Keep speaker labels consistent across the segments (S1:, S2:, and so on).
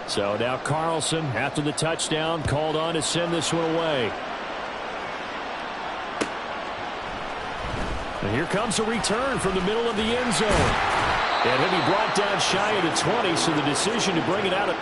S1: So now Carlson, after the touchdown, called on to send this one away. And here comes a return from the middle of the end zone. And he'll be brought down shy of the 20, so the decision to bring it out of...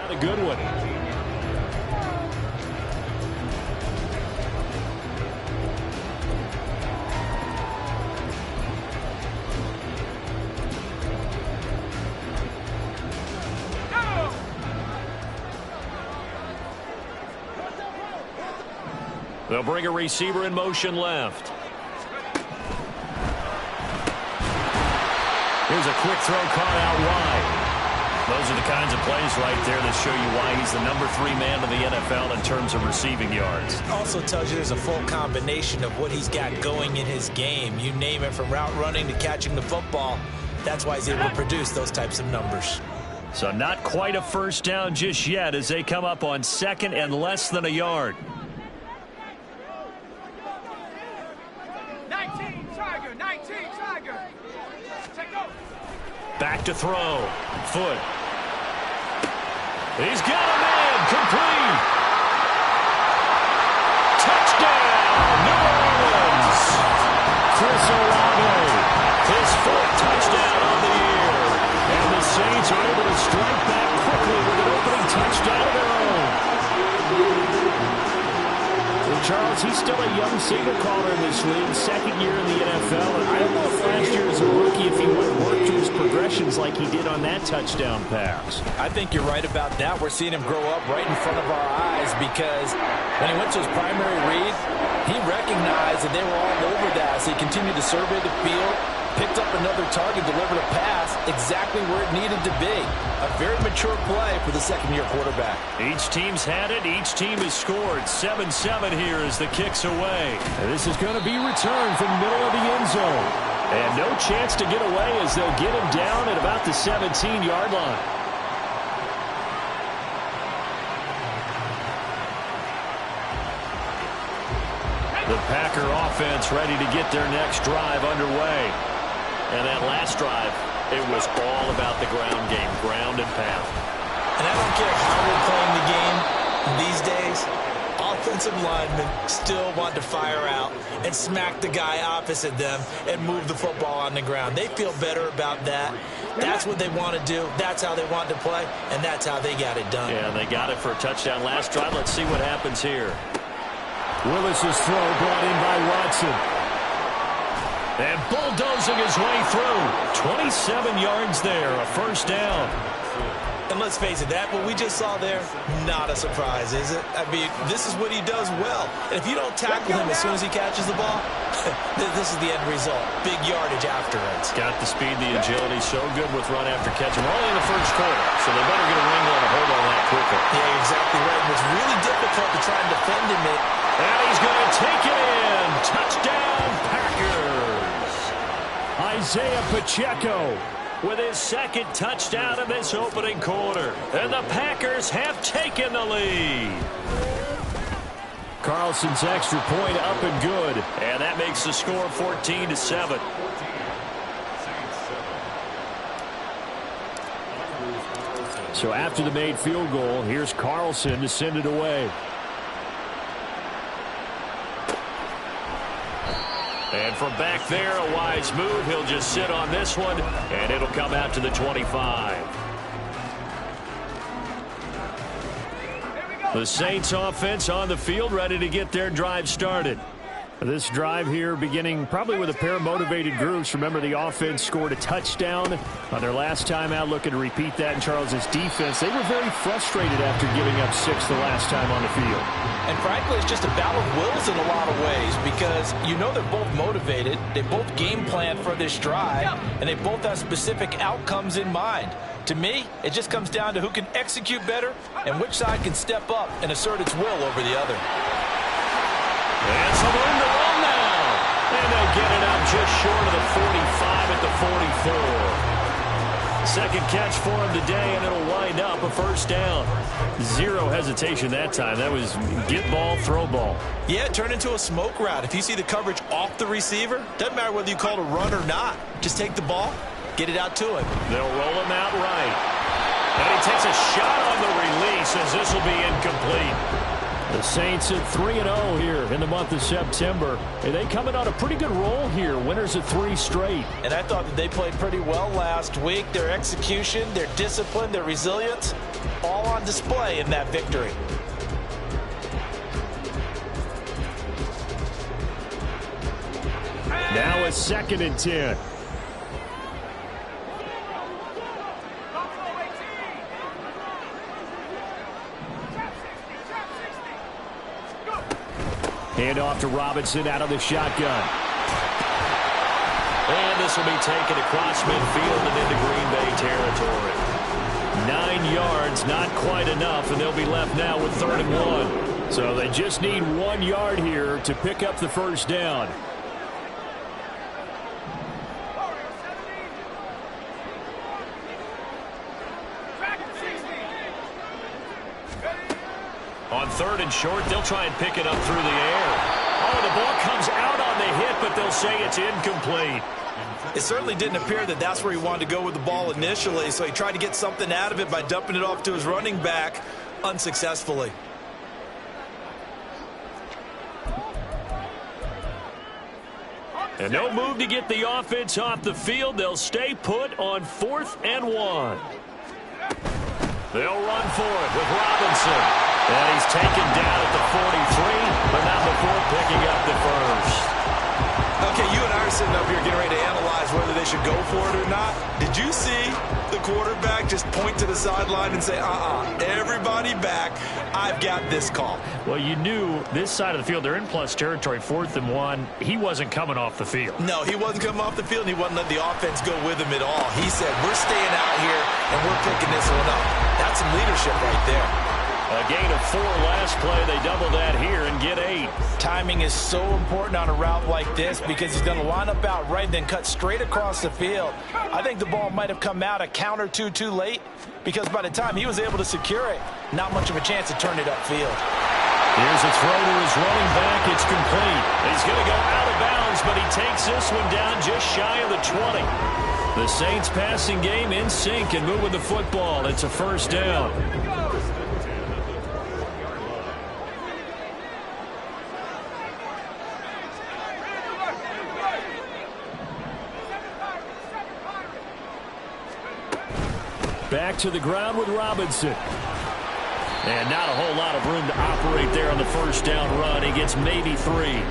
S1: A good one. They'll bring a receiver in motion left. Here's a quick throw caught out wide. Those are the kinds of plays right there that show you why he's the number 3 man in the NFL in terms of receiving yards.
S2: Also tells you there's a full combination of what he's got going in his game. You name it, from route running to catching the football. That's why he's able to produce those types of numbers.
S1: So not quite a first down just yet as they come up on 2nd and less than a yard.
S3: 19 Tiger. Take over.
S1: Back to throw. Foot. He's got a man. Complete. Touchdown, New Orleans. Chris Olave. His 4th touchdown on the year. And the Saints are able to strike back quickly with an opening touchdown of their own. Well, Charles, he's still a young signal caller in this league, 2nd year in the NFL. And I don't know if last year as a rookie, if he would have worked through his progressions like he did on that touchdown pass.
S2: I think you're right about that. We're seeing him grow up right in front of our eyes, because when he went to his primary read, he recognized that they were all over that. So he continued to survey the field, picked up another target, delivered a pass exactly where it needed to be. A very mature play for the 2nd-year quarterback.
S1: Each team's had it. Each team has scored. 7-7 here as the kick's away. And this is going to be returned from the middle of the end zone. And no chance to get away as they'll get him down at about the 17-yard line. The Packer offense ready to get their next drive underway. And that last drive, it was all about the ground game, ground and pound.
S2: And I don't care how we're playing the game these days, offensive linemen still want to fire out and smack the guy opposite them and move the football on the ground. They feel better about that. That's what they want to do. That's how they want to play, and that's how they got it done.
S1: Yeah, they got it for a touchdown last drive. Let's see what happens here. Willis's throw brought in by Watson. And bulldozing his way through. 27 yards there, a first down.
S2: And let's face it, that what we just saw there, not a surprise, is it? I mean, this is what he does well. And if you don't tackle him as soon as he catches the ball, this is the end result. Big yardage afterwards.
S1: Got the speed, the agility, so good with run after catch. We're only in the first quarter, so they better get a wrangle and a hold on that quicker.
S2: Yeah, you're exactly right. It was really difficult to try and defend him.
S1: And he's going to take it in. Touchdown, Packers. Isaiah Pacheco with his 2nd touchdown of this opening quarter. And the Packers have taken the lead. Carlson's extra point up and good. And that makes the score 14-7. So after the made field goal, here's Carlson to send it away. And from back there, a wise move. He'll just sit on this one, and it'll come out to the 25. The Saints offense on the field, ready to get their drive started. This drive here beginning probably with a pair of motivated groups. Remember, the offense scored a touchdown on their last time out, looking to repeat that in Charles's defense. They were very frustrated after giving up 6 the last time on the field.
S2: And frankly, it's just a battle of wills in a lot of ways because you know they're both motivated. They both game plan for this drive, and they both have specific outcomes in mind. To me, it just comes down to who can execute better and which side can step up and assert its will over the other.
S1: And some room to run now. And they'll get it out just short of the 45 at the 44. Second catch for him today, and it'll wind up a first down. Zero hesitation that time. That was get ball, throw ball.
S2: Yeah, it turned into a smoke route. If you see the coverage off the receiver, doesn't matter whether you call it a run or not. Just take the ball, get it out to him.
S1: They'll roll him out right. And he takes a shot on the release as this will be incomplete. The Saints at 3-0 here in the month of September. And they coming on a pretty good roll here. Winners of 3 straight.
S2: And I thought that they played pretty well last week. Their execution, their discipline, their resilience, all on display in that victory.
S1: Now a 2nd and 10. Hand off to Robinson out of the shotgun. And this will be taken across midfield and into Green Bay territory. 9 yards, not quite enough, and they'll be left now with 3rd and 1. So they just need 1 yard here to pick up the first down. On 3rd and short, they'll try and pick it up through the air. Oh, the ball comes out on the hit, but they'll say it's incomplete.
S2: It certainly didn't appear that that's where he wanted to go with the ball initially, so he tried to get something out of it by dumping it off to his running back unsuccessfully.
S1: And no move to get the offense off the field. They'll stay put on 4th and 1. They'll run for it with Robinson. And he's taken down at the 43, but not before picking up the first.
S2: Okay, you and I are sitting up here getting ready to analyze whether they should go for it or not. Did you see the quarterback just point to the sideline and say, everybody back, I've got this call?
S1: Well, you knew this side of the field, they're in plus territory, 4th and 1. He wasn't coming off the field.
S2: No, he wasn't coming off the field, and he wasn't letting the offense go with him at all. He said, we're staying out here, and we're picking this one up. That's some leadership right there.
S1: A gain of 4 last play. They double that here and get 8.
S2: Timing is so important on a route like this because he's going to line up out right and then cut straight across the field. I think the ball might have come out a count or two too late because by the time he was able to secure it, not much of a chance to turn it upfield.
S1: Here's a throw to his running back. It's complete. He's going to go out of bounds, but he takes this one down just shy of the 20. The Saints passing game in sync and moving the football. It's a first down. Back to the ground with Robinson. And not a whole lot of room to operate there on the first down run. He gets maybe 3.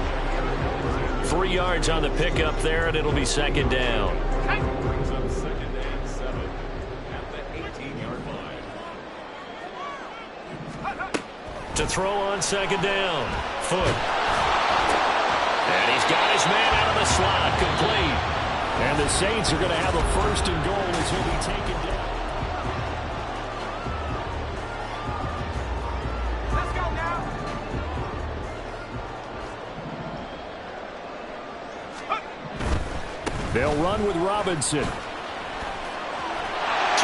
S1: 3 yards on the pickup there, and it'll be 2nd down.
S3: Brings up 2nd and 7 at the 18-yard line.
S1: To throw on 2nd down. Foot. And he's got his man out of the slot. Complete. And the Saints are going to have a 1st and goal as he'll be taken down. They'll run with Robinson. So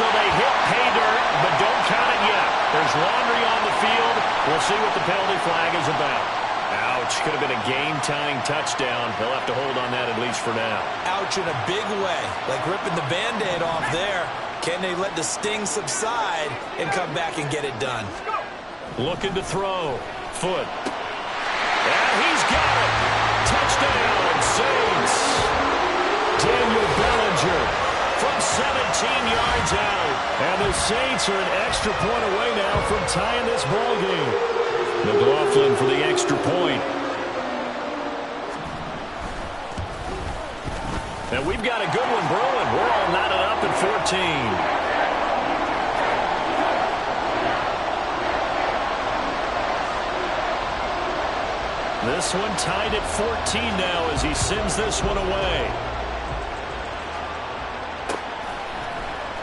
S1: they hit pay dirt, but don't count it yet. There's laundry on the field. We'll see what the penalty flag is about. Ouch. Could have been a game-tying touchdown. They'll have to hold on that at least for now.
S2: Ouch in a big way. Like ripping the Band-Aid off there. Can they let the sting subside and come back and get it done?
S1: Looking to throw. Foot. And he's got it. Touchdown, Saints. Daniel Bellinger from 17 yards out. And the Saints are an extra point away now from tying this ball game. McLaughlin for the extra point. And we've got a good one brewing. We're all knotted up at 14. This one tied at 14 now as he sends this one away.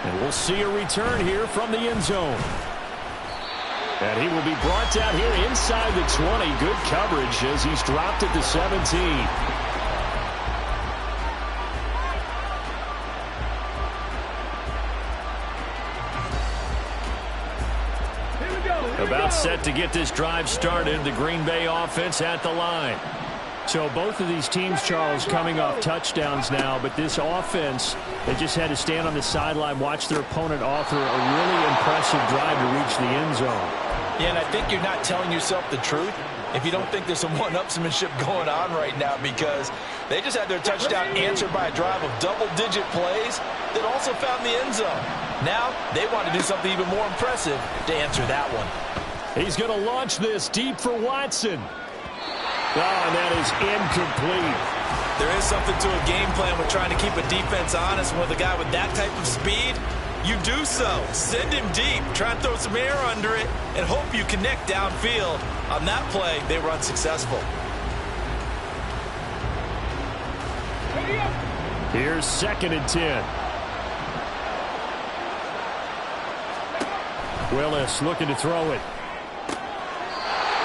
S1: And we'll see a return here from the end zone. And he will be brought down here inside the 20. Good coverage as he's dropped at the 17. About set to get this drive started. The Green Bay offense at the line.
S4: So both of these teams, Charles, coming off touchdowns now, but this offense, they just had to stand on the sideline, watch their opponent author a really impressive drive to reach the end zone.
S2: Yeah, and I think you're not telling yourself the truth if you don't think there's some one-upsmanship going on right now, because they just had their touchdown answered by a drive of double-digit plays that also found the end zone. Now they want to do something even more impressive to answer that one.
S1: He's going to launch this deep for Watson. Oh, and that is incomplete.
S2: There is something to a game plan with trying to keep a defense honest. With a guy with that type of speed, you do so. Send him deep. Try and throw some air under it and hope you connect downfield. On that play, they were unsuccessful.
S1: Here's 2nd and 10. Willis looking to throw it.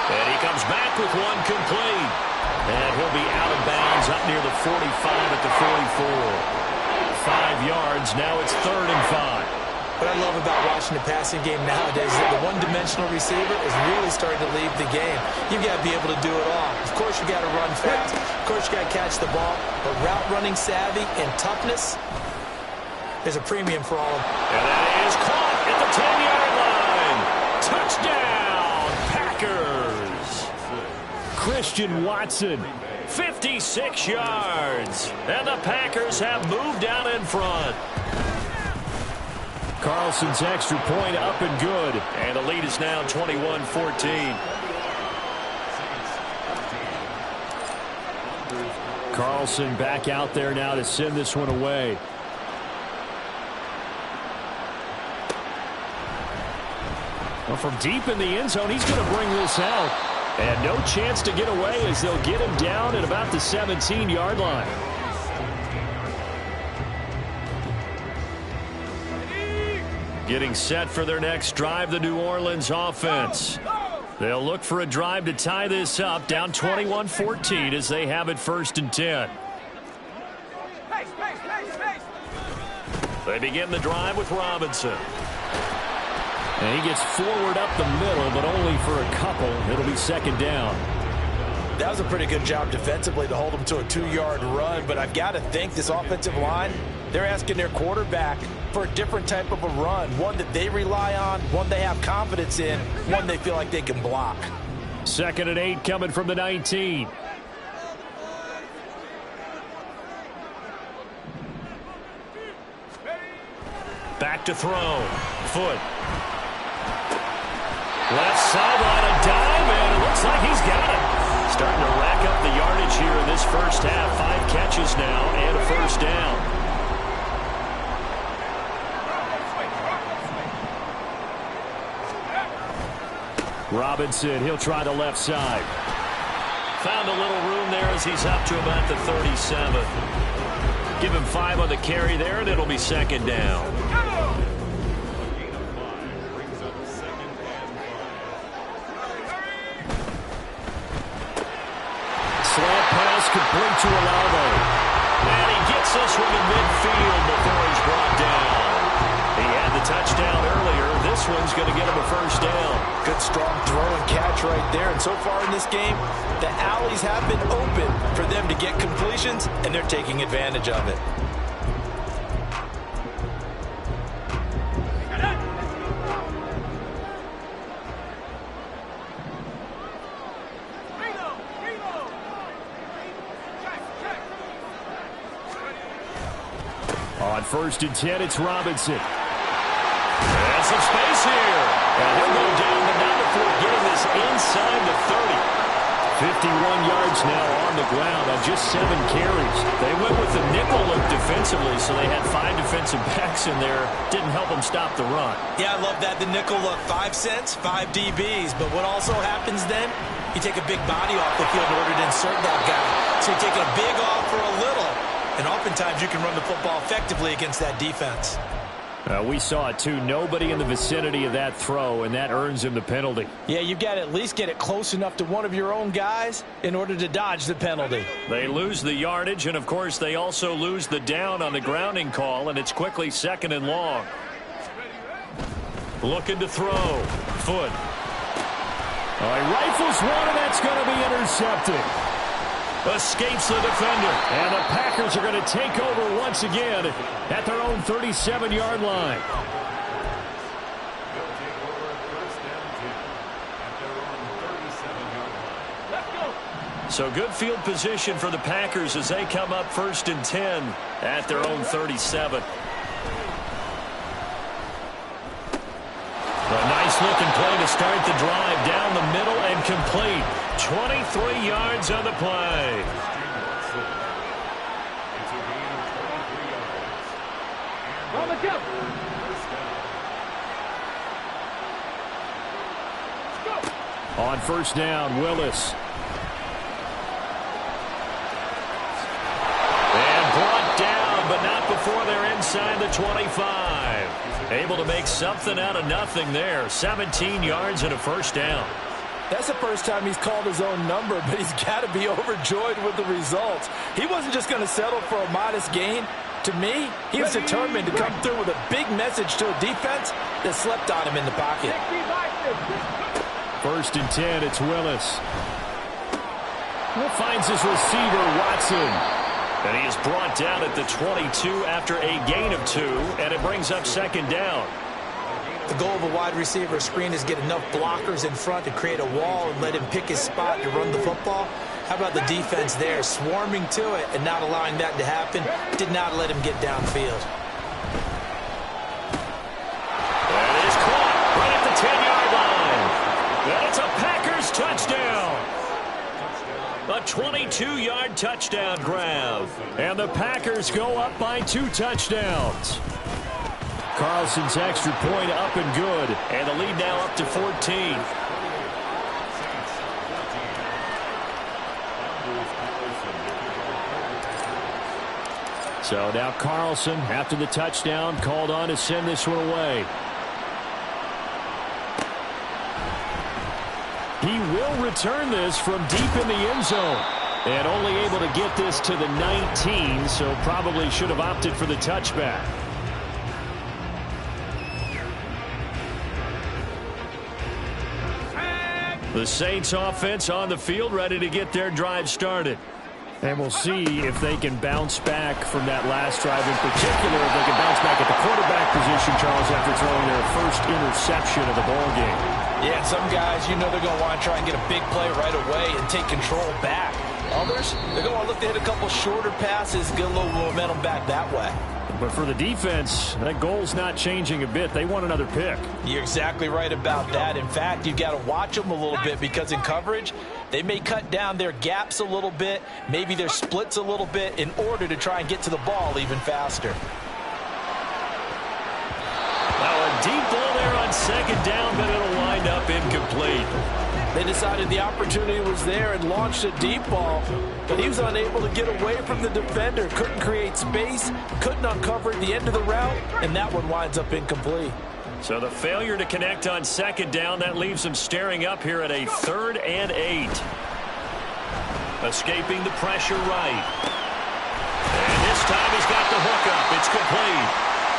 S1: And he comes back with one complete. And he'll be out of bounds up near the 45 at the 44. 5 yards. Now it's 3rd and 5.
S5: What I love about watching the passing game nowadays is that the one-dimensional receiver is really starting to leave the game. You've got to be able to do it all. Of course, you got to run fast. Of course, you got to catch the ball. But route running savvy and toughness is a premium for all of them.
S1: And that is caught at the 10-yard line. Touchdown, Packers. Christian Watson, 56 yards. And the Packers have moved down in front. Carlson's extra point up and good. And the lead is now 21-14. Carlson back out there now to send this one away. Well, from deep in the end zone, he's going to bring this out. And no chance to get away as they'll get him down at about the 17-yard line. Getting set for their next drive, the New Orleans offense. They'll look for a drive to tie this up, down 21-14 as they have it 1st and 10. They begin the drive with Robinson. And he gets forward up the middle, but only for a couple. It'll be 2nd down.
S2: That was a pretty good job defensively to hold him to a 2-yard run, but I've got to think this offensive line, they're asking their quarterback for a different type of a run, one that they rely on, one they have confidence in, one they feel like they can block.
S1: 2nd and 8 coming from the 19. Back to throw. Foot. Left sideline, a dive, and it looks like he's got it. Starting to rack up the yardage here in this first half. 5 catches now and a 1st down. Robinson, he'll try the left side. Found a little room there as he's up to about the 37. Give him 5 on the carry there, and it'll be 2nd down. Slant pass complete to Olave. And he gets this one in midfield before he's brought down. He had the touchdown earlier. This one's going to get him a 1st down.
S2: Good, strong throw and catch right there. And so far in this game, the alleys have been open for them to get completions, and they're taking advantage of it.
S4: first and 10, it's Robinson.
S1: And some space here. And he'll go down, but not before getting this inside the 30.
S4: 51 yards now on the ground on just 7 carries.
S1: They went with the nickel look defensively, so they had 5 defensive backs in there. Didn't help them stop the run.
S5: Yeah, I love that. The nickel look, 5 cents, 5 DBs. But what also happens then, you take a big body off the field in order to insert that guy. So you're taking a big off for a little. And oftentimes you can run the football effectively against that defense.
S4: We saw it, too. Nobody in the vicinity of that throw, and that earns him the penalty.
S2: Yeah, you've got to at least get it close enough to one of your own guys in order to dodge the penalty.
S1: They lose the yardage, and, of course, they also lose the down on the grounding call, and it's quickly 2nd and long. Looking to throw. Foot.
S4: He rifles one, and that's going to be intercepted.
S1: Escapes the defender.
S4: And the Packers are going to take over once again at their own 37-yard line.
S1: So good field position for the Packers as they come up 1st and 10 at their own 37. A nice-looking play to start the drive down the middle and complete. 23 yards on the play.
S4: On first down, Willis.
S1: And brought down, but not before they're inside the 25. Able to make something out of nothing there. 17 yards and a first down.
S2: That's the first time he's called his own number, but he's got to be overjoyed with the results. He wasn't just going to settle for a modest gain. To me, he was determined to come through with a big message to a defense that slept on him in the pocket.
S4: 1st and 10, it's Willis. Finds his receiver, Watson.
S1: And he is brought down at the 22 after a gain of 2, and it brings up 2nd down.
S5: The goal of a wide receiver screen is get enough blockers in front to create a wall and let him pick his spot to run the football. How about the defense there, swarming to it and not allowing that to happen? Did not let him get downfield.
S1: And it is caught right at the 10-yard line. And it's a Packers touchdown. A 22-yard touchdown grab.
S4: And the Packers go up by 2 touchdowns. Carlson's extra point up and good.
S1: And the lead now up to 14.
S4: So now Carlson, after the touchdown, called on to send this one away. He will return this from deep in the end zone. And only able to get this to the 19, so probably should have opted for the touchback.
S1: The Saints offense on the field, ready to get their drive started.
S4: And we'll see if they can bounce back from that last drive in particular. If they can bounce back at the quarterback position, Charles, after throwing their first interception of the ballgame.
S2: Yeah, some guys, you know they're going to want to try and get a big play right away and take control back. Others, they're going to look to hit a couple shorter passes, get a little momentum back that way.
S4: But for the defense, that goal's not changing a bit. They want another pick.
S2: You're exactly right about that. In fact, you've got to watch them a little bit because in coverage, they may cut down their gaps a little bit, maybe their splits a little bit in order to try and get to the ball even faster.
S1: Now a deep ball there on 2nd down, but it'll wind up incomplete.
S2: They decided the opportunity was there and launched a deep ball, but he was unable to get away from the defender, couldn't create space, couldn't uncover the end of the route, and that one winds up incomplete.
S1: So the failure to connect on 2nd down, that leaves him staring up here at a 3rd and 8. Escaping the pressure right. And this time he's got the hookup. It's complete.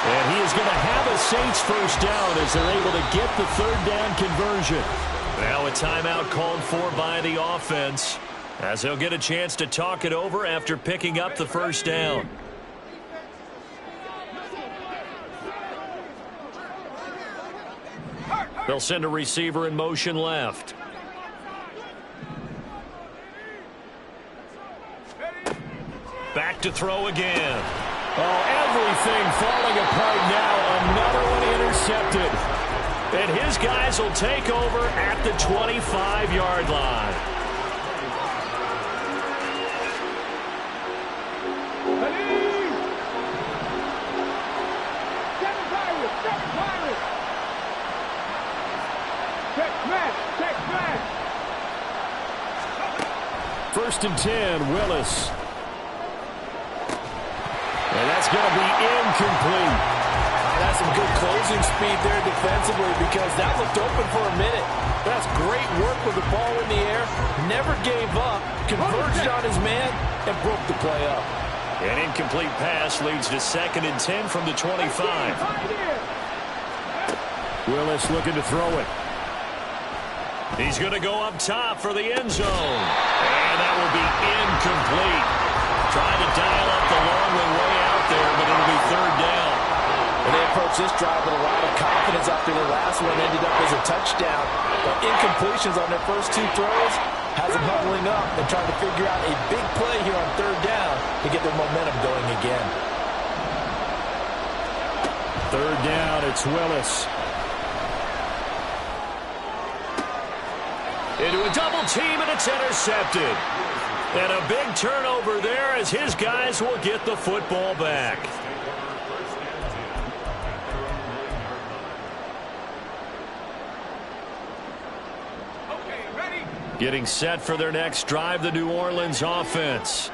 S4: And he is going to have a Saints first down as they're able to get the 3rd down conversion.
S1: Now a timeout called for by the offense as they'll get a chance to talk it over after picking up the first down. They'll send a receiver in motion left. Back to throw again.
S4: Oh, everything falling apart now. Another one intercepted. And his guys will take over at the 25-yard line. First and 10, Willis. And that's going to be incomplete.
S2: That's some good closing speed there defensively because that looked open for a minute. That's great work with the ball in the air. Never gave up, converged on his man, and broke the play up.
S4: An incomplete pass leads to second and 10 from the 25. Willis looking to throw it. He's going to go up top for the end zone. And that will be incomplete. Trying to dial up the long way out there, but it'll be third down.
S2: And they approach this drive with a lot of confidence after the last one ended up as a touchdown. But incompletions on their first two throws has them huddling up and trying to figure out a big play here on third down to get their momentum going again.
S4: Third down, it's Willis. Into a double team, and it's intercepted. And a big turnover there as his guys will get the football back. Getting set for their next drive, the New Orleans offense.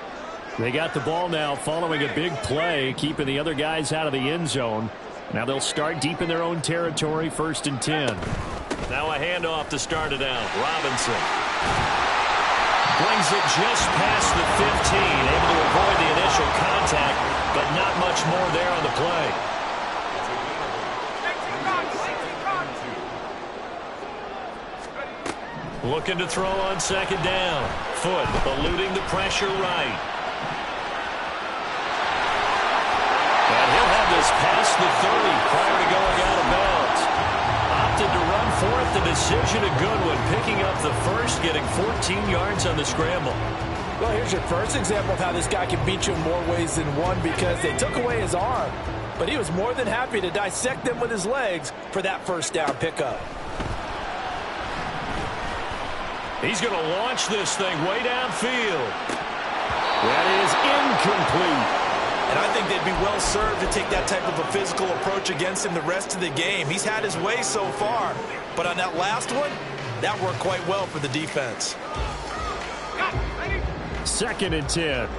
S4: They got the ball now following a big play, keeping the other guys out of the end zone. Now they'll start deep in their own territory, first and 10. Now a handoff to start it out. Robinson brings it just past the 15, able to avoid the initial contact, but not much more there on the play. Looking to throw on second down. Foot eluding the pressure right. And he'll have this past the 30 prior to going out of bounds. Opted to run for it. The decision a good one. Picking up the first, getting 14 yards on the scramble.
S2: Well, here's your first example of how this guy can beat you in more ways than one because they took away his arm. But he was more than happy to dissect them with his legs for that first down pickup.
S4: He's going to launch this thing way downfield. That is incomplete.
S5: And I think they'd be well served to take that type of a physical approach against him the rest of the game. He's had his way so far. But on that last one, that worked quite well for the defense.
S4: Second and 10.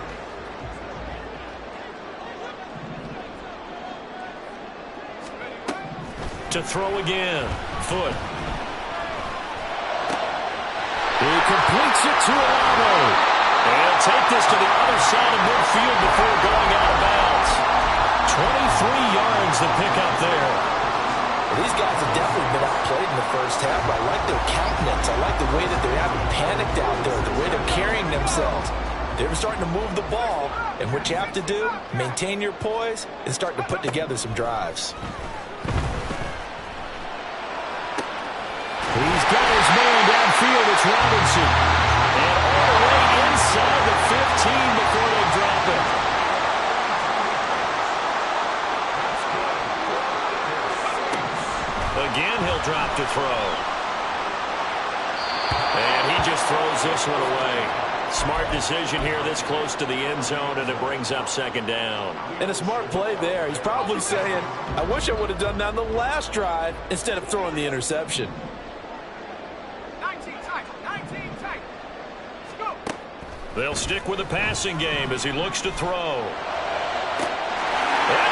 S4: To throw again. Foot. He completes it to Olave. And he'll take this to the other side of midfield before going out of bounds. 23 yards the pickup there.
S2: Well, these guys have definitely been outplayed in the first half. I like their countenance. I like the way that they haven't panicked out there, the way they're carrying themselves. They're starting to move the ball, and what you have to do, maintain your poise and start to put together some drives.
S4: He's got his man downfield. It's Robinson. And all the way inside the 15 before they drop it. Again, he'll drop to throw. And he just throws this one away. Smart decision here this close to the end zone, and it brings up second down.
S2: And a smart play there. He's probably saying, I wish I would have done that on the last drive instead of throwing the interception.
S4: They'll stick with the passing game as he looks to throw. And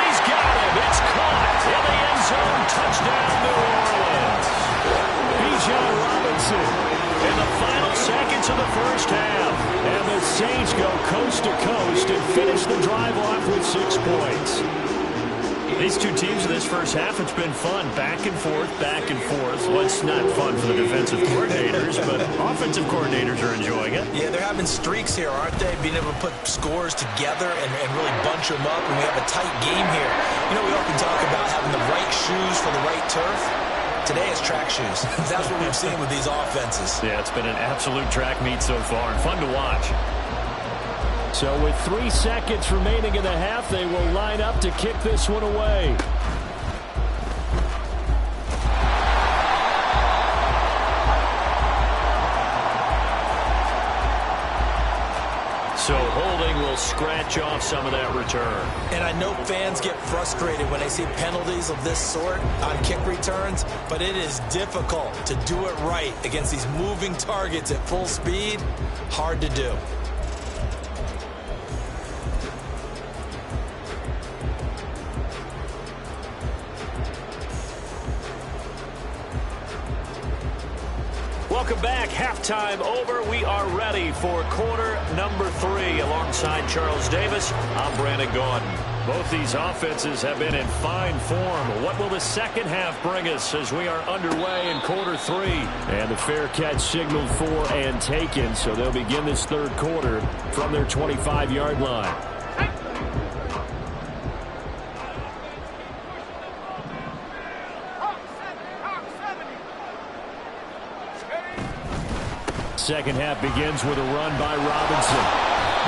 S4: he's got him. It's caught in the end zone. Touchdown, New Orleans. Bijan Robinson in the final seconds of the first half. And the Saints go coast to coast and finish the drive off with 6 points. These two teams in this first half, it's been fun. Back and forth, back and forth. Well, it's not fun for the defensive coordinators, but offensive coordinators are enjoying it.
S5: Yeah, they're having streaks here, aren't they? Being able to put scores together and really bunch them up, and we have a tight game here. You know, we often talk about having the right shoes for the right turf. Today it's track shoes. That's what we've seen with these offenses.
S4: Yeah, it's been an absolute track meet so far, and fun to watch. So with 3 seconds remaining in the half, they will line up to kick this one away. So holding will scratch off some of that return.
S5: And I know fans get frustrated when they see penalties of this sort on kick returns, but it is difficult to do it right against these moving targets at full speed. Hard to do.
S4: Welcome back. Halftime over. We are ready for quarter number 3. Alongside Charles Davis, I'm Brandon Gaudin. Both these offenses have been in fine form. What will the second half bring us as we are underway in quarter 3? And the fair catch signaled for and taken, so they'll begin this third quarter from their 25-yard line. Second half begins with a run by Robinson.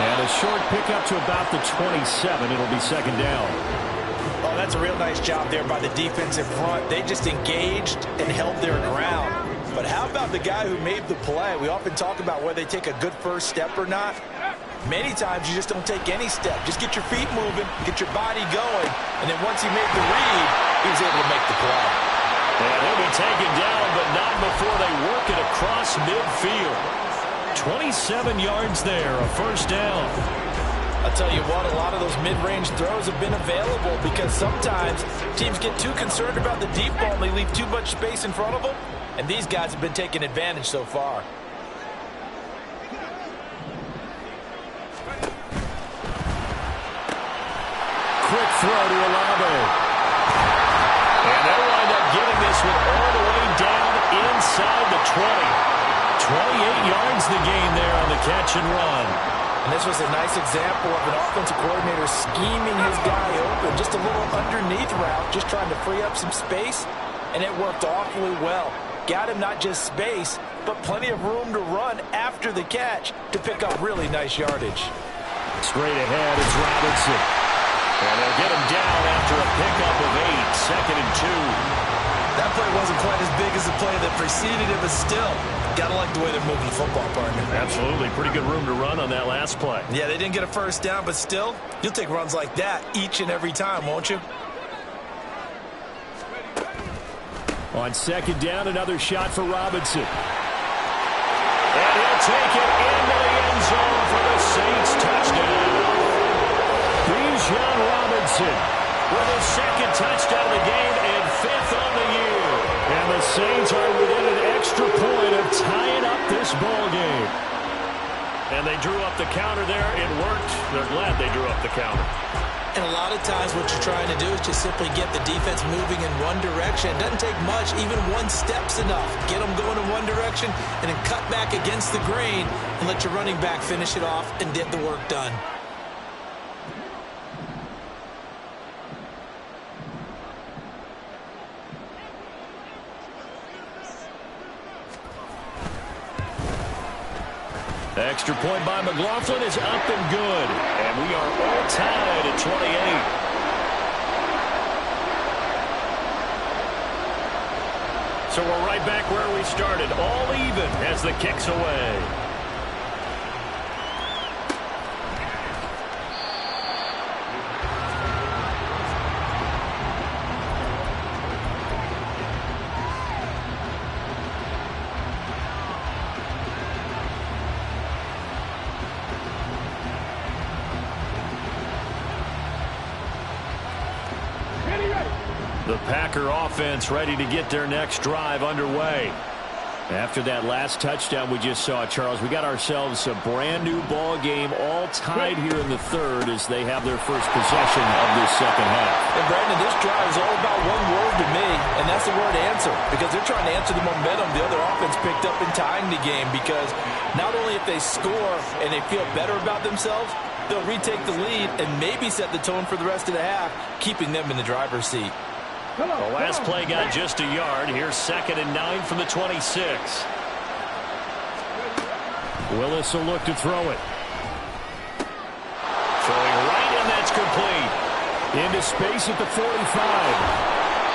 S4: And a short pickup to about the 27. It'll be second down.
S5: Oh, that's a real nice job there by the defense in front. They just engaged and held their ground. But how about the guy who made the play? We often talk about whether they take a good first step or not. Many times you just don't take any step. Just get your feet moving, get your body going, and then once he made the read, he was able to make the play.
S4: And he'll be taken down, but not before they work it across midfield. 27 yards there, a first down.
S5: I'll tell you what, a lot of those mid-range throws have been available because sometimes teams get too concerned about the deep ball and they leave too much space in front of them. And these guys have been taking advantage so far.
S4: Quick throw to Olave. And they'll wind up getting this one all the way down inside the 20. 28 yards the gain there on the catch and run.
S5: And this was a nice example of an offensive coordinator scheming his guy open. Just a little underneath route, just trying to free up some space. And it worked awfully well. Got him not just space, but plenty of room to run after the catch to pick up really nice yardage.
S4: Straight ahead, it's Robinson. And they'll get him down after a pickup of 8, second and 2.
S5: That play wasn't quite as big as the play that preceded it, but still, gotta like the way they're moving the football, partner.
S4: Absolutely. Pretty good room to run on that last play.
S5: Yeah, they didn't get a first down, but still, you'll take runs like that each and every time, won't you?
S4: On second down, another shot for Robinson. And he'll take it into the end zone for the Saints touchdown. Bijan Robinson with his second touchdown of the game and 5th on the year. And the Saints are within an extra point of tying up this ball game. And they drew up the counter there. It worked. They're glad they drew up the counter.
S5: And a lot of times what you're trying to do is just simply get the defense moving in one direction. It doesn't take much. Even one step's enough. Get them going in one direction and then cut back against the grain and let your running back finish it off and get the work done.
S4: Extra point by McLaughlin is up and good. And we are all tied at 28. So we're right back where we started, all even as the kick's away. The Packer offense ready to get their next drive underway. After that last touchdown we just saw, Charles, we got ourselves a brand new ball game, all tied here in the third as they have their first possession of this second half.
S5: And Brandon, this drive is all about one word to me, and that's the word answer, because they're trying to answer the momentum the other offense picked up in tying the game, because not only if they score and they feel better about themselves, they'll retake the lead and maybe set the tone for the rest of the half, keeping them in the driver's seat.
S4: The last play got just a yard. Here's 2nd and 9 from the 26. Willis will look to throw it. Throwing right, and that's complete. Into space at the 45.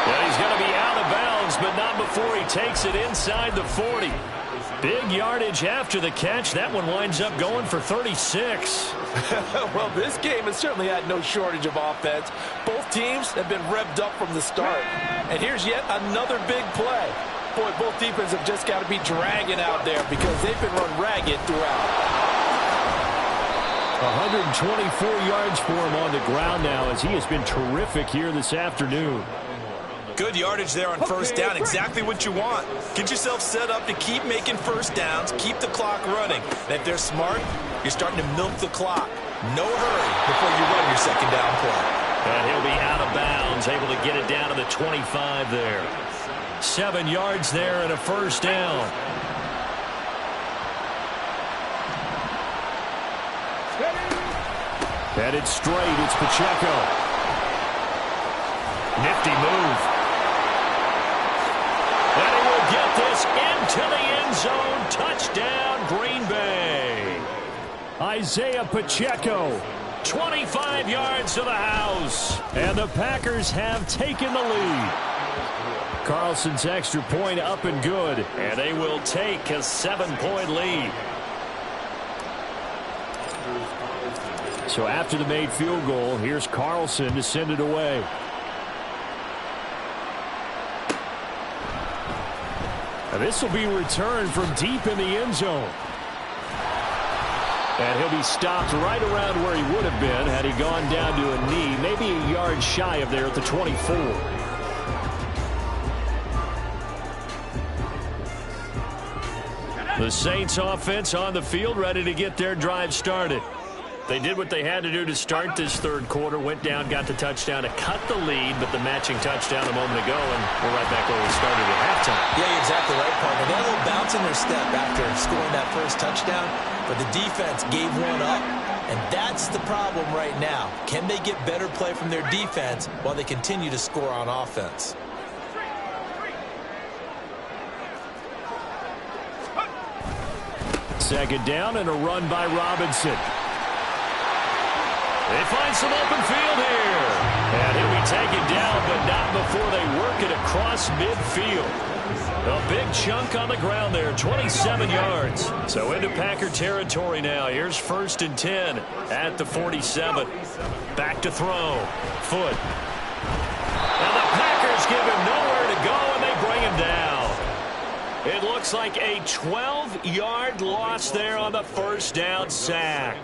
S4: And he's going to be out of bounds, but not before he takes it inside the 40. Big yardage after the catch. That one winds up going for 36.
S5: Well, this game has certainly had no shortage of offense. Both teams have been revved up from the start. And here's yet another big play. Boy, both defenses have just got to be dragging out there because they've been run ragged throughout.
S4: 124 yards for him on the ground now as he has been terrific here this afternoon.
S6: Good yardage there on first down. Exactly what you want. Get yourself set up to keep making first downs, keep the clock running. And if they're smart, you're starting to milk the clock. No hurry before you run your second down play.
S4: And he'll be out of bounds, able to get it down to the 25 there. 7 yards there and a first down. Headed straight, it's Pacheco. Nifty move. And he will get this into the end zone. Touchdown, Green Bay. Isaiah Pacheco, 25 yards to the house. And the Packers have taken the lead. Carlson's extra point up and good. And they will take a 7-point lead. So after the made field goal, here's Carlson to send it away. And this will be returned from deep in the end zone. And he'll be stopped right around where he would have been had he gone down to a knee, maybe a yard shy of there at the 24. The Saints offense on the field, ready to get their drive started. They did what they had to do to start this third quarter, went down, got the touchdown to cut the lead, but the matching touchdown a moment ago, and we're right back where we started at halftime.
S5: Yeah, you're exactly right, partner. They had a little bounce in their step after scoring that first touchdown, but the defense gave one up, and that's the problem right now. Can they get better play from their defense while they continue to score on offense?
S4: Second down and a run by Robinson. They find some open field here. And he'll be taken down, but not before they work it across midfield. A big chunk on the ground there, 27 yards. So into Packer territory now. Here's 1st and 10 at the 47. Back to throw. Foot. And the Packers give him nowhere to go, and they bring him down. It looks like a 12-yard loss there on the first down sack.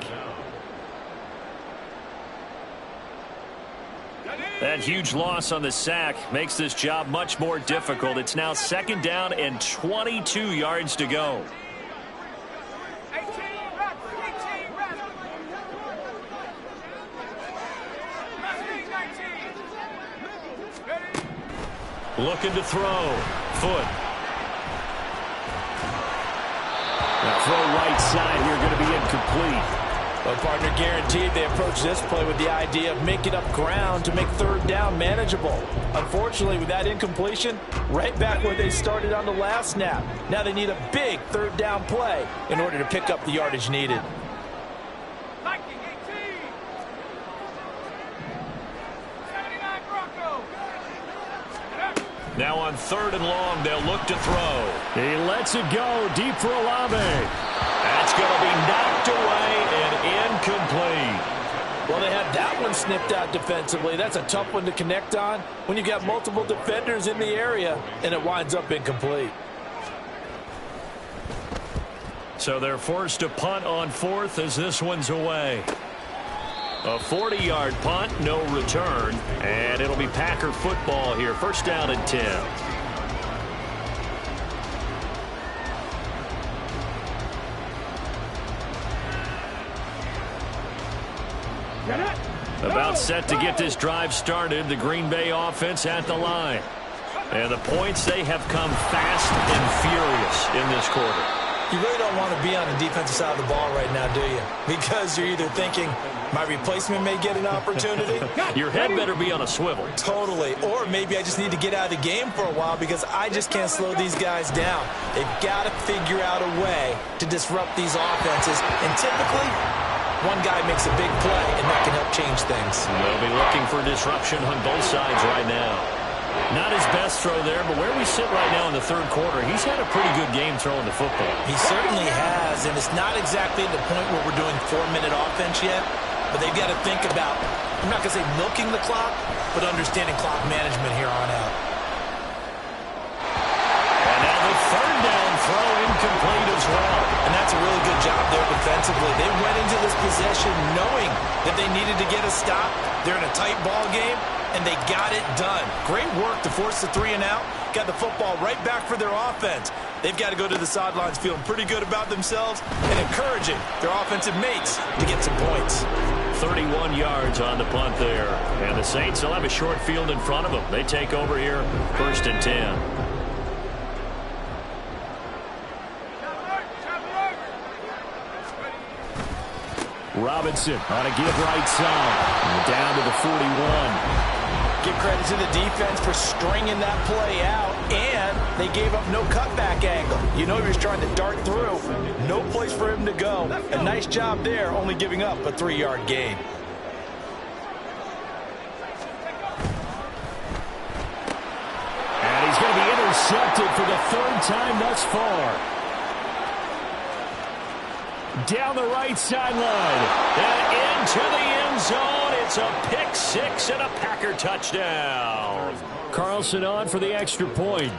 S4: That huge loss on the sack makes this job much more difficult. It's now 2nd down and 22 yards to go. Looking to throw. Foot. Now throw right side here, going to be incomplete.
S5: Well, partner, guaranteed they approach this play with the idea of making up ground to make 3rd down manageable. Unfortunately, with that incompletion, right back where they started on the last snap. Now they need a big 3rd down play in order to pick up the yardage needed.
S4: Now on 3rd and long, they'll look to throw. He lets it go deep for Olave. That's going to be knocked away and incomplete.
S5: Well, they had that one snipped out defensively. That's a tough one to connect on when you've got multiple defenders in the area, and it winds up incomplete.
S4: So they're forced to punt on 4th as this one's away. A 40-yard punt, no return, and it'll be Packer football here. 1st down and 10. About set to get this drive started. The Green Bay offense at the line. And the points, they have come fast and furious in this quarter.
S5: You really don't want to be on the defensive side of the ball right now, do you? Because you're either thinking, my replacement may get an opportunity.
S4: Your head better be on a swivel.
S5: Totally. Or maybe I just need to get out of the game for a while because I just can't slow these guys down. They've got to figure out a way to disrupt these offenses. And typically, one guy makes a big play, and that can help change things.
S4: They'll be looking for disruption on both sides right now. Not his best throw there, but where we sit right now in the third quarter, he's had a pretty good game throwing the football.
S5: He certainly has, and it's not exactly the point where we're doing 4-minute offense yet, but they've got to think about, I'm not going to say milking the clock, but understanding clock management here on out.
S4: And now the third down throw incomplete as well.
S5: And that's a really good job there defensively. They went into this possession knowing that they needed to get a stop. They're in a tight ball game, and they got it done. Great work to force the 3 and out. Got the football right back for their offense. They've got to go to the sidelines feeling pretty good about themselves and encouraging their offensive mates to get some points.
S4: 31 yards on the punt there. And the Saints will have a short field in front of them. They take over here, 1st and 10. Robinson on a give right side. Down to the 41.
S5: Give credit to the defense for stringing that play out, and they gave up no cutback angle. You know he was trying to dart through. No place for him to go. A nice job there, only giving up a 3-yard gain.
S4: And he's going to be intercepted for the 3rd time thus far. Down the right sideline and into the end zone. It's a pick 6 and a Packer touchdown. Carlson on for the extra point.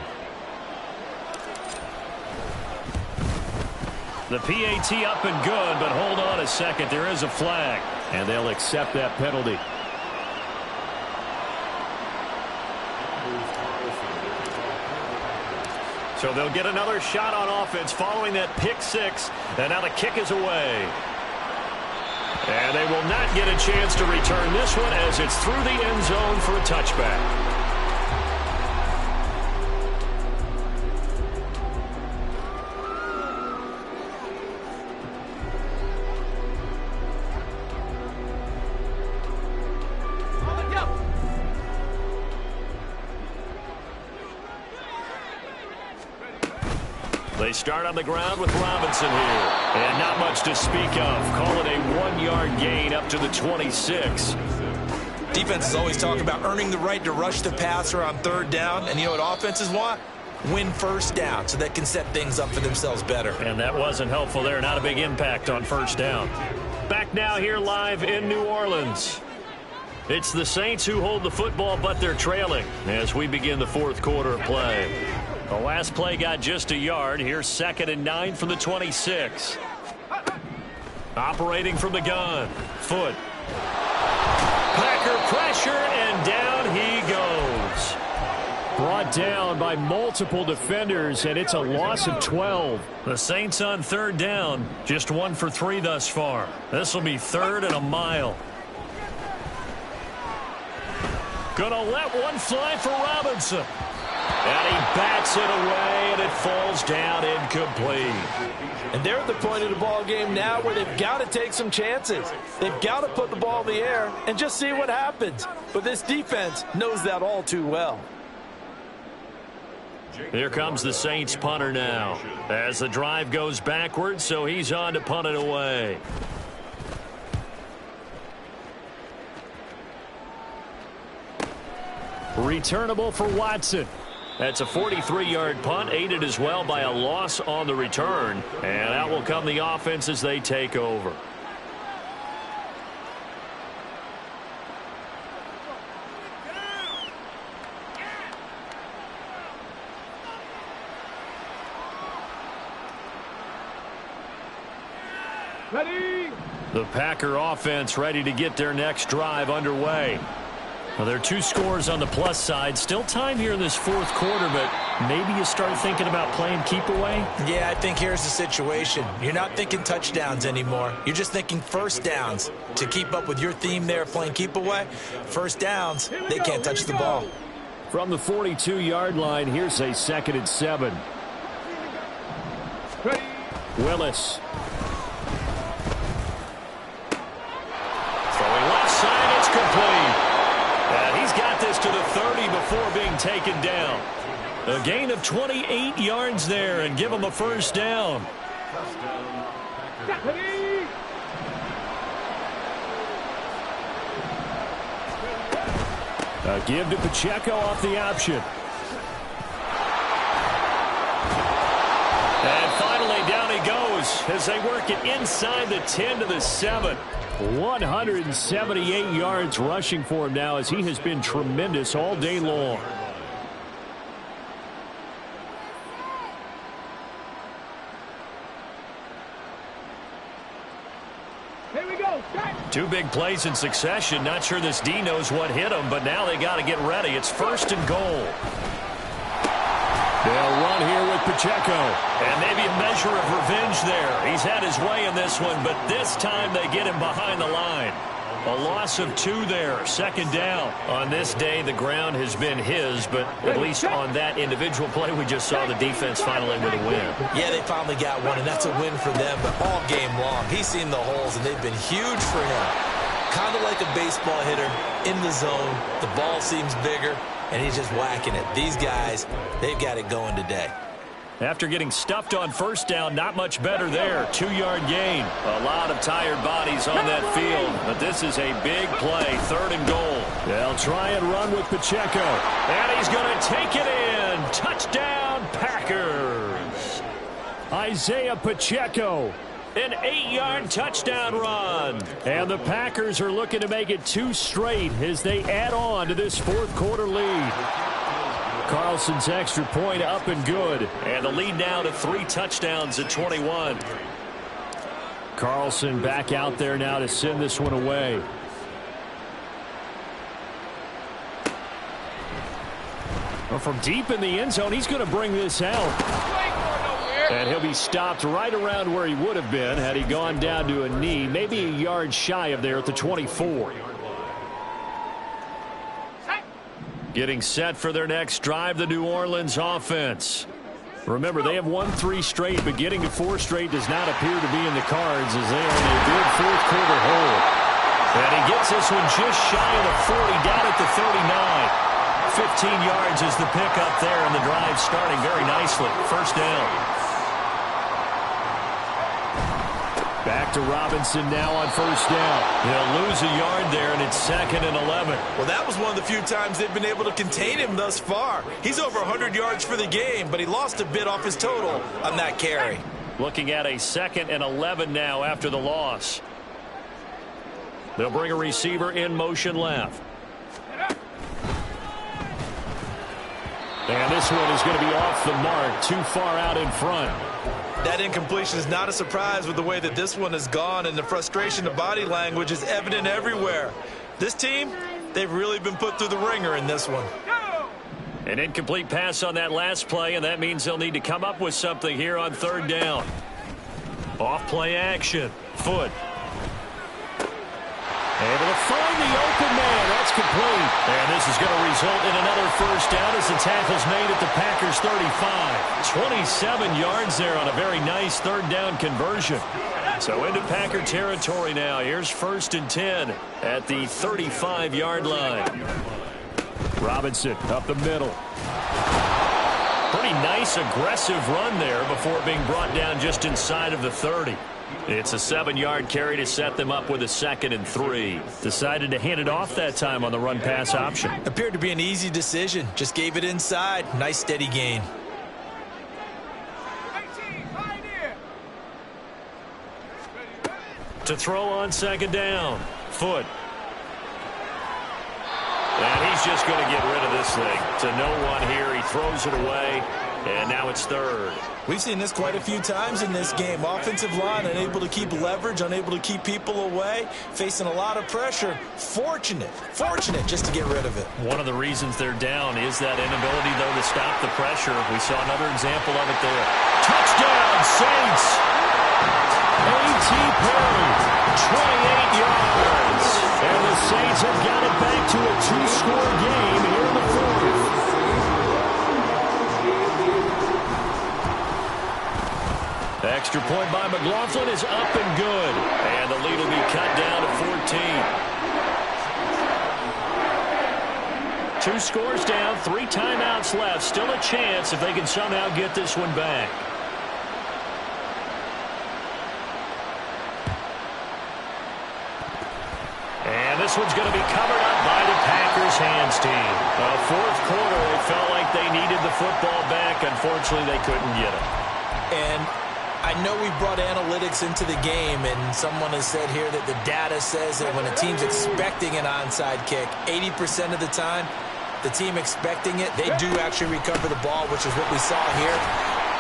S4: The PAT up and good, but hold on a second. There is a flag, and they'll accept that penalty. So they'll get another shot on offense following that pick 6. And now the kick is away. And they will not get a chance to return this one as it's through the end zone for a touchback. They start on the ground with Robinson here. And not much to speak of. Call it a 1-yard gain up to the 26.
S5: Defenses always talk about earning the right to rush the passer on 3rd down. And you know what offenses want? Win 1st down so they can set things up for themselves better.
S4: And that wasn't helpful there. Not a big impact on 1st down. Back now here live in New Orleans. It's the Saints who hold the football, but they're trailing as we begin the 4th quarter of play. The last play got just a yard. Here's 2nd and 9 from the 26. Operating from the gun. Foot. Packer pressure, and down he goes. Brought down by multiple defenders, and it's a loss of 12. The Saints on 3rd down. Just 1 for 3 thus far. This will be 3rd and a mile. Gonna let one fly for Robinson. And he bats it away, and it falls down incomplete.
S5: And they're at the point of the ball game now where they've got to take some chances. They've got to put the ball in the air and just see what happens. But this defense knows that all too well.
S4: Here comes the Saints punter now. As the drive goes backwards, so he's on to punt it away. Returnable for Watson. That's a 43-yard punt, aided as well by a loss on the return. And out will come the offense as they take over.
S3: Ready?
S4: The Packer offense ready to get their next drive underway. Well, there are 2 scores on the plus side. Still time here in this 4th quarter, but maybe you start thinking about playing keep away?
S5: Yeah, I think here's the situation. You're not thinking touchdowns anymore. You're just thinking 1st downs. To keep up with your theme there, playing keep away, 1st downs, they can't touch the ball.
S4: From the 42-yard line, here's a 2nd and 7.
S3: Ready?
S4: Willis. Throwing left side, it's complete. And he's got this to the 30 before being taken down. A gain of 28 yards there and give him a 1st down. A give to Pacheco off the option. And finally, down he goes as they work it inside the 10 to the 7. 178 yards rushing for him now as he has been tremendous all day long.
S7: Here we go.
S4: Two big plays in succession. Not sure this D knows what hit him, but now they got to get ready. It's 1st and goal. They'll run here with Pacheco. And maybe a measure of revenge there. He's had his way in this one, but this time they get him behind the line. A loss of 2 there, 2nd down. On this day, the ground has been his, but at least on that individual play, we just saw the defense finally with a win.
S5: Yeah, they finally got one, and that's a win for them, but all game long, he's seen the holes, and they've been huge for him. Kind of like a baseball hitter in the zone. The ball seems bigger, and he's just whacking it. These guys, they've got it going today.
S4: After getting stuffed on 1st down, not much better there. 2-yard gain. A lot of tired bodies on that field, but this is a big play. 3rd and goal. They'll try and run with Pacheco. And he's going to take it in. Touchdown, Packers. Isaiah Pacheco. An 8-yard touchdown run. And the Packers are looking to make it 2 straight as they add on to this 4th quarter lead. Carlson's extra point up and good. And the lead now to 3 touchdowns at 21. Carlson back out there now to send this one away. Well, from deep in the end zone, he's going to bring this out. And he'll be stopped right around where he would have been had he gone down to a knee, maybe a yard shy of there at the 24. Getting set for their next drive, the New Orleans offense. Remember, they have won 3 straight, but getting to 4 straight does not appear to be in the cards as they are in a good 4th quarter hold. And he gets this one just shy of the 40, down at the 39. 15 yards is the pickup there, and the drive starting very nicely. 1st down. Back to Robinson now on 1st down. He'll lose a yard there, and it's 2nd and 11.
S6: Well, that was one of the few times they've been able to contain him thus far. He's over 100 yards for the game, but he lost a bit off his total on that carry.
S4: Looking at a 2nd and 11 now after the loss. They'll bring a receiver in motion left. And this one is going to be off the mark, too far out in front.
S6: That incompletion is not a surprise with the way that this one has gone, and the frustration of body language is evident everywhere. This team, they've really been put through the ringer in this one.
S4: An incomplete pass on that last play, and that means they'll need to come up with something here on 3rd down. Off play action. Foot. Able to find the open man. That's complete. And this is going to result in another 1st down as the tackle's made at the Packers 35. 27 yards there on a very nice 3rd down conversion. So into Packer territory now. Here's 1st and 10 at the 35-yard line. Robinson up the middle. Pretty nice aggressive run there before being brought down just inside of the 30. It's a 7-yard carry to set them up with a 2nd and 3. Decided to hand it off that time on the run-pass option.
S5: Appeared to be an easy decision. Just gave it inside. Nice steady gain.
S4: To throw on 2nd down. Foot. And he's just going to get rid of this thing. To no one here. He throws it away. And now it's 3rd.
S6: We've seen this quite a few times in this game. Offensive line unable to keep leverage, unable to keep people away, facing a lot of pressure. Fortunate just to get rid of it.
S4: One of the reasons they're down is that inability, though, to stop the pressure. We saw another example of it there. Touchdown, Saints! A.T. Perry, 28 yards. And the Saints have got it back to a 2-score game here in the 4th. Extra point by McLaughlin is up and good. And the lead will be cut down to 14. 2 scores down, 3 timeouts left. Still a chance if they can somehow get this one back. And this one's going to be covered up by the Packers hands team. Fourth quarter, they felt like they needed the football back. Unfortunately, they couldn't get it.
S5: And I know we brought analytics into the game, and someone has said here that the data says that when a team's expecting an onside kick, 80% of the time, the team expecting it, they do actually recover the ball, which is what we saw here.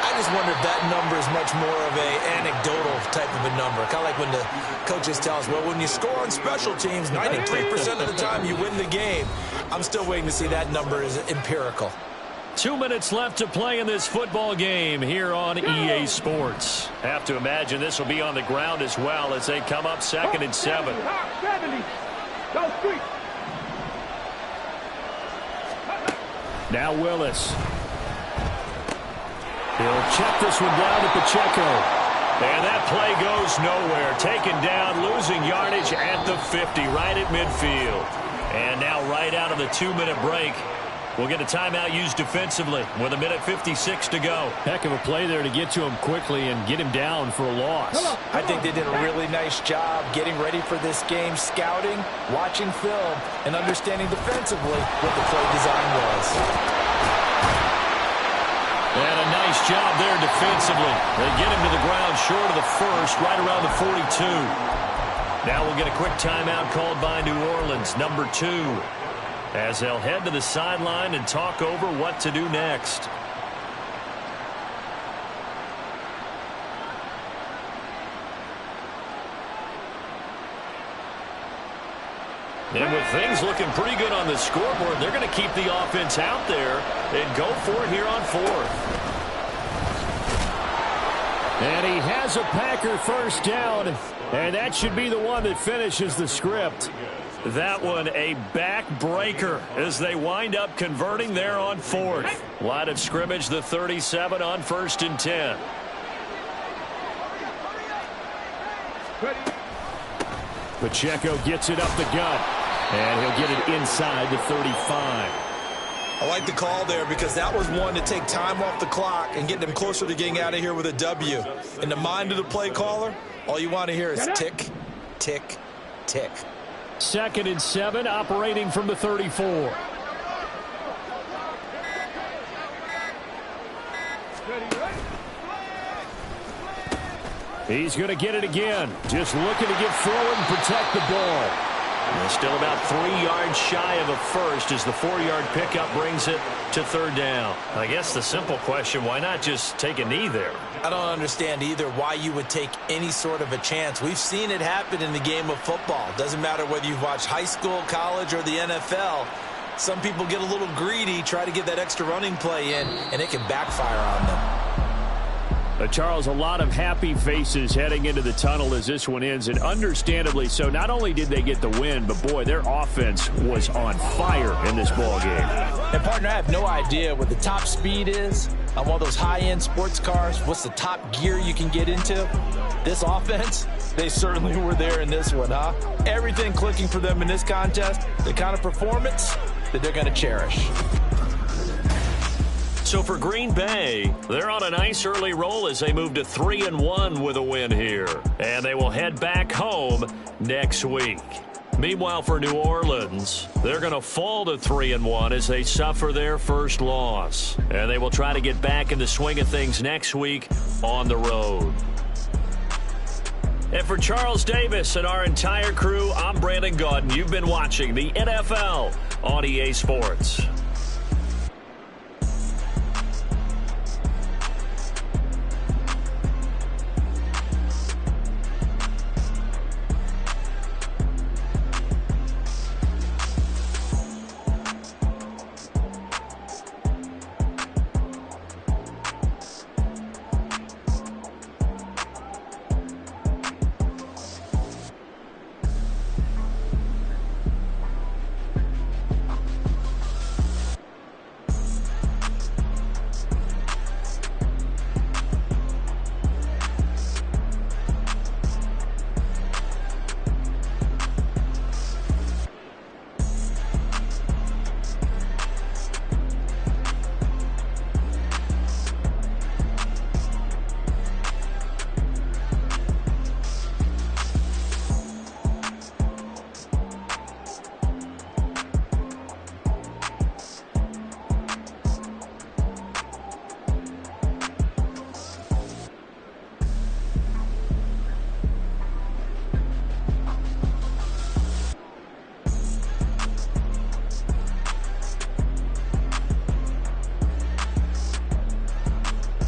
S5: I just wonder if that number is much more of an anecdotal type of a number. Kind of like when the coaches tell us, well, when you score on special teams, 93% of the time you win the game. I'm still waiting to see that number is empirical.
S4: 2 minutes left to play in this football game here on EA Sports. Have to imagine this will be on the ground as well as they come up 2nd and 7. Now Willis. He'll check this one down to Pacheco. And that play goes nowhere. Taken down, losing yardage at the 50, right at midfield. And now right out of the 2-minute break, we'll get a timeout used defensively with 1:56 to go. Heck of a play there to get to him quickly and get him down for a loss.
S5: I think they did a really nice job getting ready for this game, scouting, watching film, and understanding defensively what the play design was.
S4: And a nice job there defensively. They get him to the ground short of the first, right around the 42. Now we'll get a quick timeout called by New Orleans, number 2. As they'll head to the sideline and talk over what to do next. And with things looking pretty good on the scoreboard, they're going to keep the offense out there and go for it here on 4th. And he has a Packer first down, and that should be the one that finishes the script. That one a backbreaker as they wind up converting there on 4th. Line of scrimmage, the 37 on 1st and 10. Pacheco gets it up the gut, and he'll get it inside the 35.
S6: I like the call there because that was one to take time off the clock and get them closer to getting out of here with a W. In the mind of the play caller, all you want to hear is tick, tick, tick.
S4: 2nd and 7, operating from the 34. He's going to get it again. Just looking to get forward and protect the ball. And still about 3 yards shy of a first as the 4-yard pickup brings it to 3rd down. I guess the simple question, why not just take a knee there?
S5: I don't understand either why you would take any sort of a chance. We've seen it happen in the game of football. Doesn't matter whether you've watched high school, college, or the NFL. Some people get a little greedy, try to get that extra running play in, and it can backfire on them.
S4: Charles, a lot of happy faces heading into the tunnel as this one ends, and understandably so. Not only did they get the win, but boy, their offense was on fire in this ball game.
S5: And partner, I have no idea what the top speed is on one of those high-end sports cars. What's the top gear you can get into? This offense, they certainly were there in this one, huh? Everything clicking for them in this contest, the kind of performance that they're going to cherish.
S4: So for Green Bay, they're on a nice early roll as they move to 3-1 with a win here. And they will head back home next week. Meanwhile, for New Orleans, they're going to fall to 3-1 as they suffer their first loss. And they will try to get back in the swing of things next week on the road. And for Charles Davis and our entire crew, I'm Brandon Gaudin. You've been watching the NFL on EA Sports.